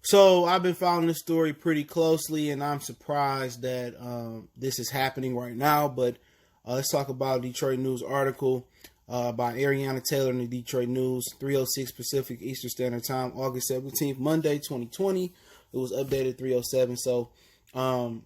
So I've been following this story pretty closely, and I'm surprised that this is happening right now. But let's talk about a Detroit News article by Ariana Taylor in the Detroit News, 3:06 Pacific Eastern Standard Time, August 17th, Monday, 2020. It was updated 3:07. So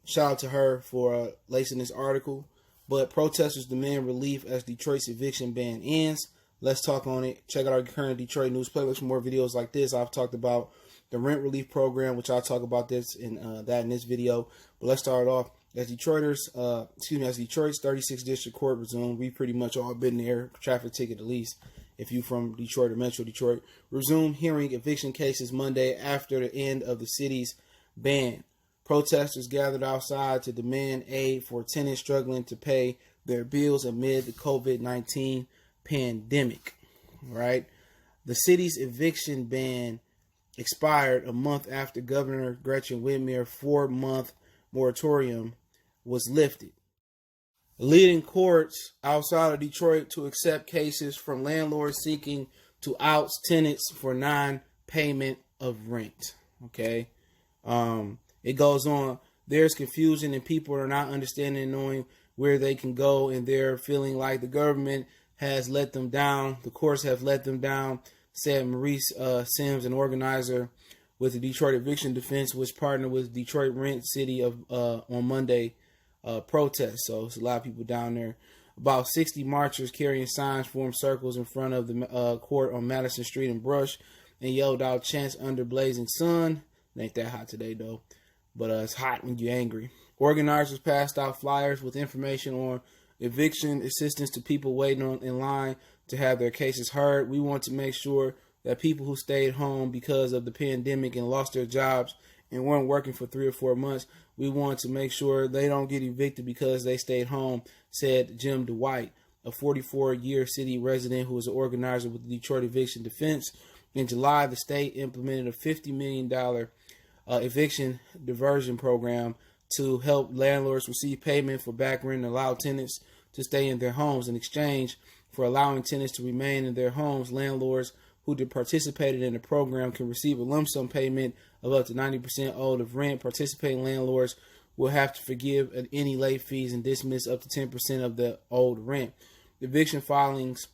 shout out to her for lacing this article. But protesters demand relief as Detroit's eviction ban ends. Let's talk on it. Check out our current Detroit News playlist for more videos like this. I've talked about the rent relief program, which I'll talk about this in this video. But let's start off. As Detroit's 36th District Court resumed, we pretty much all been there, traffic ticket at least, if you from Detroit or Metro Detroit, resumed hearing eviction cases Monday after the end of the city's ban. Protesters gathered outside to demand aid for tenants struggling to pay their bills amid the COVID-19 pandemic. Right? The city's eviction ban expired a month after Governor Gretchen Whitmer's 4-month moratorium was lifted, leading courts outside of Detroit to accept cases from landlords seeking to oust tenants for non-payment of rent. Okay, it goes on. There's confusion and people are not understanding, knowing where they can go, and they're feeling like the government has let them down. The courts have let them down, said Maurice Sims, an organizer with the Detroit Eviction Defense, which partnered with Detroit Rent City on Monday protest. So it's a lot of people down there. About 60 marchers carrying signs formed circles in front of the court on Madison Street and Brush and yelled out chants under blazing sun. It ain't that hot today though, but it's hot when you're angry. Organizers passed out flyers with information on eviction assistance to people waiting in line to have their cases heard. We want to make sure that people who stayed home because of the pandemic and lost their jobs and weren't working for 3 or 4 months, we want to make sure they don't get evicted because they stayed home, said Jim Dwight, a 44-year city resident who is an organizer with the Detroit Eviction Defense. In July, the state implemented a $50 million eviction diversion program to help landlords receive payment for back rent and allow tenants to stay in their homes. In exchange for allowing tenants to remain in their homes, landlords who participated in the program can receive a lump sum payment of up to 90% owed of rent. Participating landlords will have to forgive any late fees and dismiss up to 10% of the owed rent. Eviction filings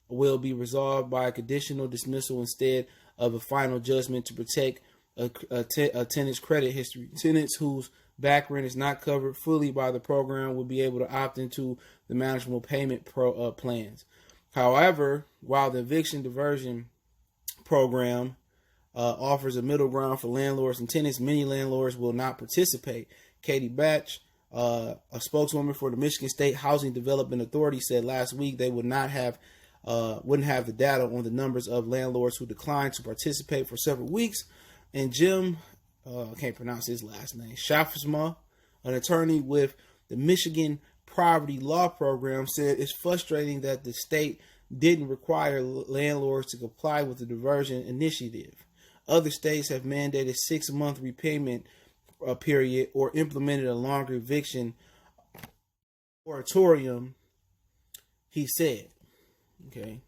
will be resolved by a conditional dismissal instead of a final judgment to protect a tenant's credit history. Tenants whose back rent is not covered fully by the program will be able to opt into the manageable payment plans. However, while the eviction diversion program offers a middle ground for landlords and tenants, many landlords will not participate. Katie Batch, a spokeswoman for the Michigan State Housing Development Authority, said last week they wouldn't have the data on the numbers of landlords who declined to participate for several weeks. And Jim, I can't pronounce his last name, Shafisma, an attorney with the Michigan Poverty Law Program, said it's frustrating that the state didn't require landlords to comply with the diversion initiative. Other states have mandated 6-month repayment period or implemented a longer eviction moratorium, he said. Okay,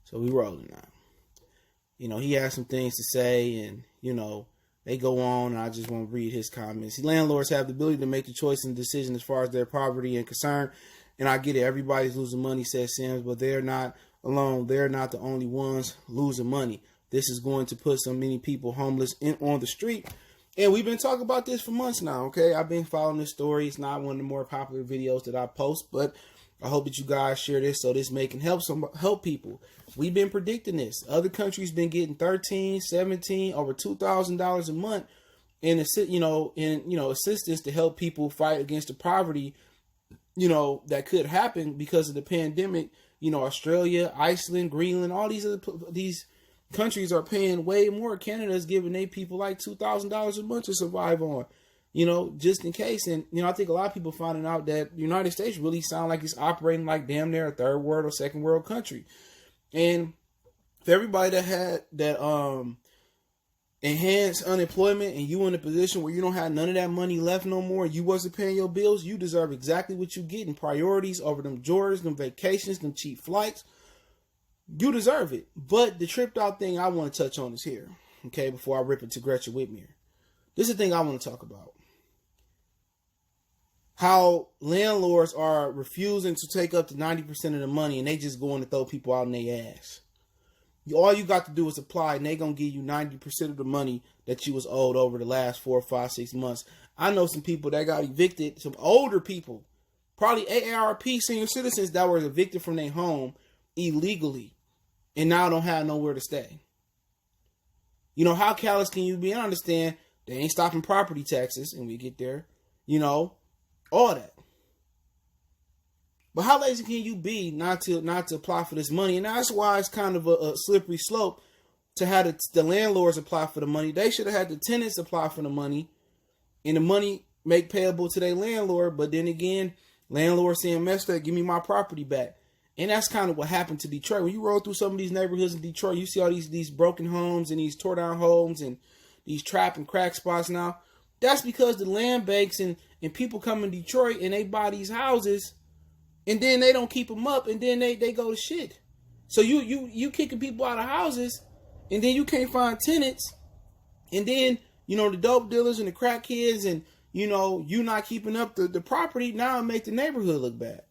so we rolling now. He has some things to say, and they go on, and I just want to read his comments. Landlords have the ability to make the choice and decision as far as their property and concern. And I get it. Everybody's losing money, says Sims, but they're not alone. They're not the only ones losing money. This is going to put so many people homeless on the street. And we've been talking about this for months now, okay? I've been following this story. It's not one of the more popular videos that I post, but I hope that you guys share this so this may can help people. We've been predicting this. Other countries been getting $13, $17, over $2,000 a month in assistance to help people fight against the poverty that could happen because of the pandemic. Australia, Iceland, Greenland, all these countries are paying way more. Canada's giving their people like $2,000 a month to survive on, just in case. And, I think a lot of people finding out that the United States really sound like it's operating like damn near a third world or second world country. And for everybody that had that enhanced unemployment and you in a position where you don't have none of that money left no more, you wasn't paying your bills, you deserve exactly what you getting. Priorities over them Jordans, them vacations, them cheap flights. You deserve it. But the tripped out thing I want to touch on is here. okay, before I rip it to Gretchen Whitmer. This is the thing I want to talk about. How landlords are refusing to take up to 90% of the money and they just going to throw people out in their ass. All you got to do is apply and they going to give you 90% of the money that you was owed over the last 4, 5, 6 months. I know some people that got evicted, some older people, probably AARP senior citizens that were evicted from their home illegally and now don't have nowhere to stay. You know, how callous can you be? I understand they ain't stopping property taxes and we get there, you know, all that. But how lazy can you be not to apply for this money? And that's why it's kind of a slippery slope to have the landlords apply for the money. They should have had the tenants apply for the money and the money make payable to their landlord. But then again, landlord saying, mess that, give me my property back. And that's kind of what happened to Detroit. When you roll through some of these neighborhoods in Detroit, you see all these broken homes and these tore down homes and these trap and crack spots now. That's because the land banks and people come in Detroit and they buy these houses and then they don't keep them up and then they go to shit. So you kicking people out of houses and then you can't find tenants and then, you know, the dope dealers and the crackheads and, you know, you not keeping up the property now make the neighborhood look bad.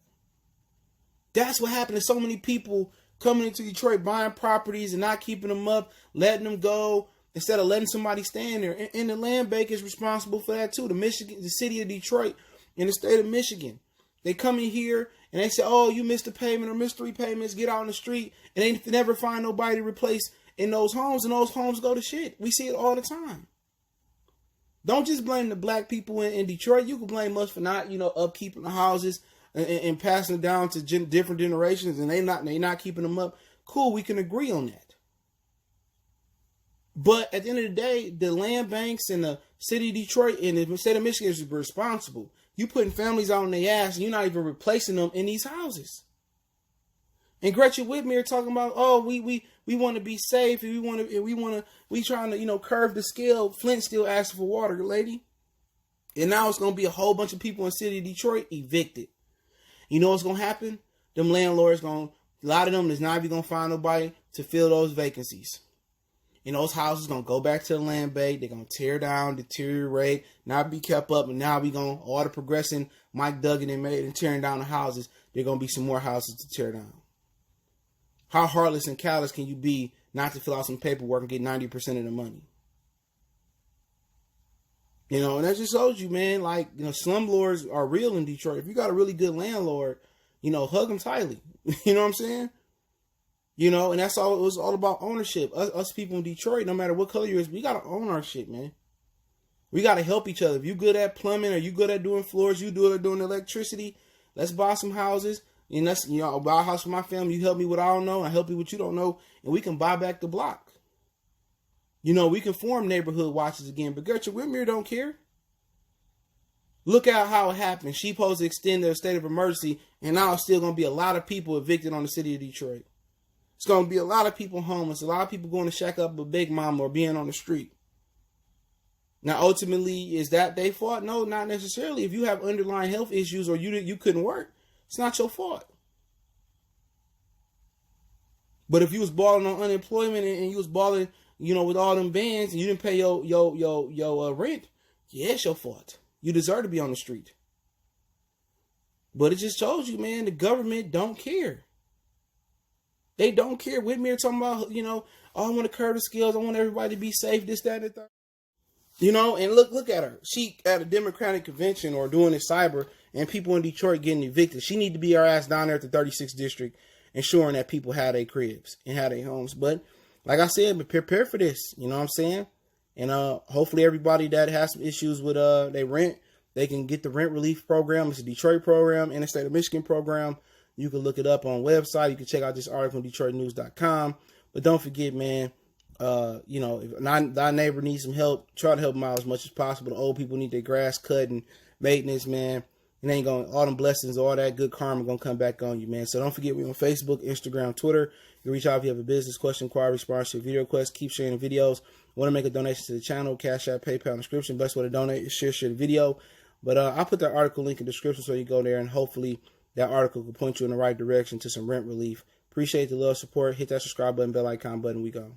That's what happened to so many people coming into Detroit, buying properties and not keeping them up, letting them go instead of letting somebody stand there. And the land bank is responsible for that too. The city of Detroit and the state of Michigan. They come in here and they say, oh, you missed a payment or missed 3 payments, get out on the street. And they never find nobody to replace in those homes and those homes go to shit. We see it all the time. Don't just blame the black people in Detroit. You can blame us for not, you know, upkeeping the houses and passing it down to different generations, and they not keeping them up. Cool, we can agree on that. But at the end of the day, the land banks and the city of Detroit and the state of Michigan is responsible. You putting families out on their ass, and you're not even replacing them in these houses. And Gretchen Whitmer talking about, oh, we want to be safe, and we trying to, you know, curve the scale. Flint still asking for water, lady. And now it's gonna be a whole bunch of people in the city of Detroit evicted. You know what's going to happen? Them landlords a lot of them is not even going to find nobody to fill those vacancies. And those houses going to go back to the land bank. They're going to tear down, deteriorate, not be kept up. And now all the progressing Mike Duggan and made and tearing down the houses, there going to be some more houses to tear down. How heartless and callous can you be not to fill out some paperwork and get 90% of the money? You know, and that just shows you, man, like, you know, slumlords are real in Detroit. If you got a really good landlord, you know, hug them tightly. You know what I'm saying? You know, and that's all, it was all about ownership. Us people in Detroit, no matter what color you is, we got to own our shit, man. We got to help each other. If you good at plumbing or you good at doing floors, you do it doing electricity, let's buy some houses. And let's, you know, I'll buy a house for my family. You help me with what I don't know. I help you with what you don't know. And we can buy back the block. You know, we can form neighborhood watches again, but Gretchen Whitmer don't care. Look at how it happened. She supposed to extend the state of emergency, and now it's still going to be a lot of people evicted on the city of Detroit. It's going to be a lot of people homeless, a lot of people going to shack up with Big Mama or being on the street. Now, ultimately, is that their fault? No, not necessarily. If you have underlying health issues or you couldn't work, it's not your fault. But if you was balling on unemployment and you was balling, you know, with all them bans and you didn't pay your rent, yeah, it's your fault. You deserve to be on the street. But it just shows you, man, the government don't care. They don't care. Whitmer talking about, you know, oh, I want to curb the scales. I want everybody to be safe, this, that, and the third. You know, and look at her. She at a Democratic convention or doing a cyber and people in Detroit getting evicted. She need to be her ass down there at the 36th district ensuring that people have their cribs and have their homes. But like I said, prepare for this. You know what I'm saying? And hopefully everybody that has some issues with their rent, they can get the rent relief program. It's a Detroit program and a state of Michigan program. You can look it up on website. You can check out this article on DetroitNews.com. But don't forget, man, you know, if thy neighbor needs some help, try to help them out as much as possible. The old people need their grass cut and maintenance, man. It ain't going, all them blessings, all that good karma going to come back on you, man. So don't forget, we're on Facebook, Instagram, Twitter. You can reach out if you have a business question, inquiry, response to a video request. Keep sharing the videos. Want to make a donation to the channel, Cash App, PayPal, description. Best way to donate is share the video. But I'll put that article link in the description so you go there, and hopefully that article will point you in the right direction to some rent relief. Appreciate the love, support. Hit that subscribe button, bell icon button. We go.